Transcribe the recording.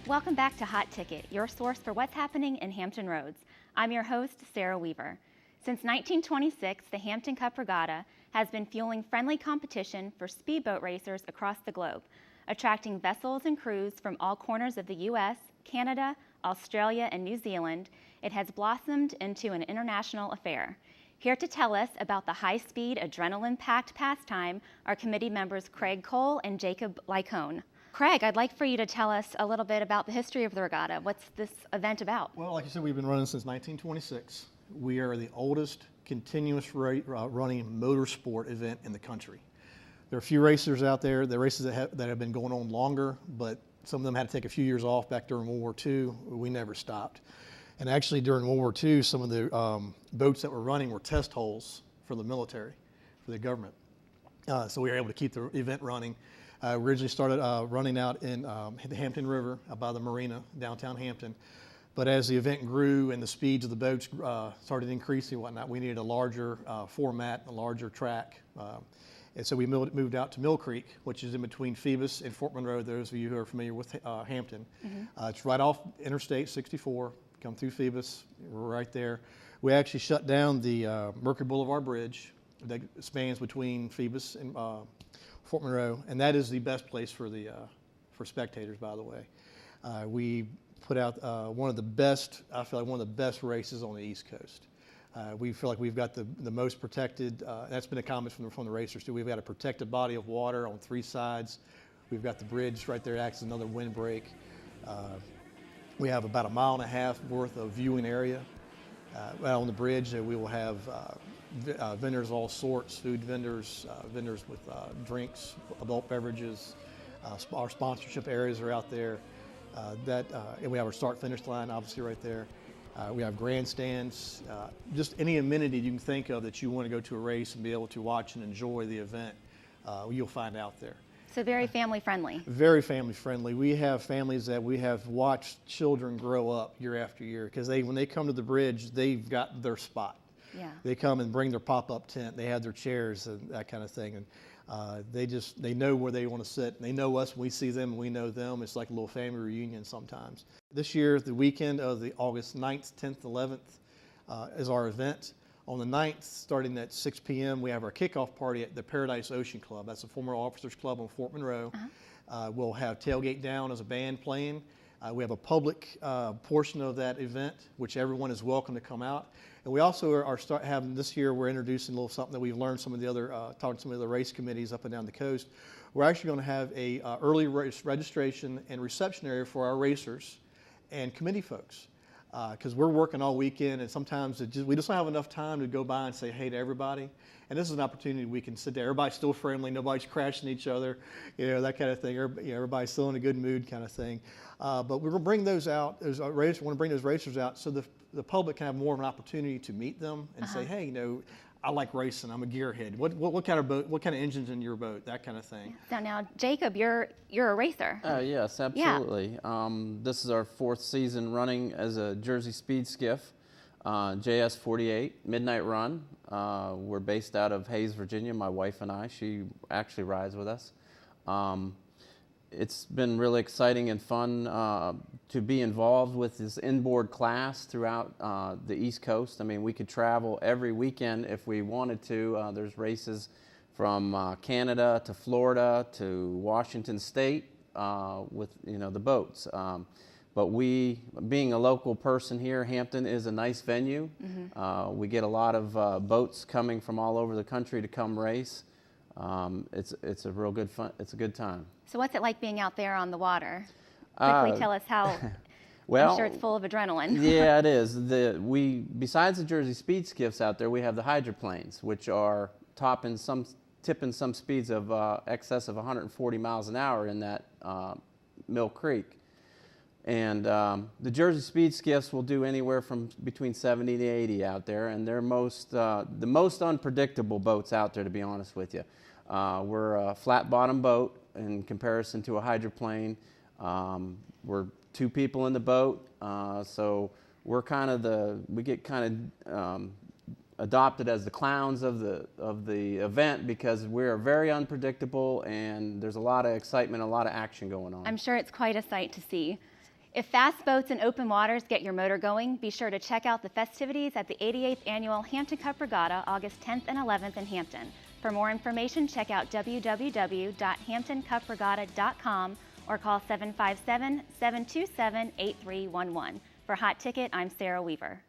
Welcome back to Hot Ticket, your source for what's happening in Hampton Roads. I'm your host, Sarah Weaver. Since 1926, the Hampton Cup Regatta has been fueling friendly competition for speedboat racers across the globe, attracting vessels and crews from all corners of the U.S., Canada, Australia, and New Zealand. It has blossomed into an international affair. Here to tell us about the high-speed, adrenaline-packed pastime are committee members Craig Cole and Jacob Lycone. Craig, I'd like for you to tell us a little bit about the history of the regatta. What's this event about? Well, like you said, we've been running since 1926. We are the oldest continuous running motorsport event in the country. There are a few racers out there, the races that have been going on longer, but some of them had to take a few years off back during World War II. We never stopped. And actually during World War II, some of the boats that were running were test holes for the military, for the government. So we were able to keep the event running. Originally started running out in the Hampton River by the marina, downtown Hampton. But as the event grew and the speeds of the boats started increasing and whatnot, we needed a larger format, a larger track. And so we moved out to Mill Creek, which is in between Phoebus and Fort Monroe, those of you who are familiar with Hampton. Mm-hmm. It's right off Interstate 64, come through Phoebus, we're right there. We actually shut down the Mercury Boulevard Bridge that spans between Phoebus and Fort Monroe, and that is the best place for spectators, by the way. We put out one of the best, I feel like one of the best races on the East Coast. We feel like we've got the most protected, that's been a comment from the racers too. We've got a protected body of water on three sides. We've got the bridge right there, acts as another windbreak. We have about 1.5 miles worth of viewing area. Right on the bridge, we will have vendors of all sorts, food vendors, vendors with drinks, adult beverages. Our sponsorship areas are out there. And we have our start-finish line, obviously, right there. We have grandstands, just any amenity you can think of that you want to go to a race and be able to watch and enjoy the event, you'll find out there. So very family-friendly. Very family-friendly. We have families that we have watched children grow up year after year because when they come to the bridge, they've got their spot. Yeah. They come and bring their pop-up tent. They have their chairs and that kind of thing. And they know where they want to sit. And they know us when we see them and we know them. It's like a little family reunion sometimes. This year, the weekend of the August 9th, 10th, 11th is our event. On the 9th, starting at 6 p.m., we have our kickoff party at the Paradise Ocean Club. That's a former officers club on Fort Monroe. Uh-huh. We'll have Tailgate Down as a band playing. We have a public portion of that event, which everyone is welcome to come out. And we also are having this year, we're introducing a little something that we've learned talking to some of the race committees up and down the coast. We're actually going to have a early registration and reception area for our racers and committee folks. Because we're working all weekend, and sometimes we just don't have enough time to go by and say hey to everybody. And this is an opportunity we can sit there. Everybody's still friendly. Nobody's crashing each other, that kind of thing. Everybody's still in a good mood kind of thing. But we're going to bring those out. We want to bring those racers out so the public can have more of an opportunity to meet them and say, hey, I like racing. I'm a gearhead. What kind of boat? What kind of engines in your boat? That kind of thing. So now, Jacob, you're a racer. Yes, absolutely. Yeah. This is our 4th season running as a Jersey Speed Skiff, JS48 Midnight Run. We're based out of Hayes, Virginia. My wife and I. She actually rides with us. It's been really exciting and fun to be involved with this inboard class throughout the East Coast. I mean, we could travel every weekend if we wanted to. There's races from Canada to Florida to Washington State with the boats. But being a local person here, Hampton is a nice venue. Mm-hmm. We get a lot of boats coming from all over the country to come race. It's a real good fun. It's a good time. So what's it like being out there on the water? Quickly tell us how. Well, I'm sure it's full of adrenaline. Yeah, it is. Besides the Jersey Speed Skiffs out there, we have the hydroplanes, which are tipping some speeds of excess of 140 miles an hour in that Mill Creek. And the Jersey Speed Skiffs will do anywhere from between 70 to 80 out there, and they're the most unpredictable boats out there, to be honest with you. We're a flat bottom boat in comparison to a hydroplane. We're 2 people in the boat, so we're we get kind of adopted as the clowns of the event because we're very unpredictable and there's a lot of excitement, a lot of action going on. I'm sure it's quite a sight to see. If fast boats and open waters get your motor going, be sure to check out the festivities at the 88th Annual Hampton Cup Regatta, August 10th and 11th in Hampton. For more information, check out www.hamptoncupregatta.com or call 757-727-8311. For Hot Ticket, I'm Sarah Weaver.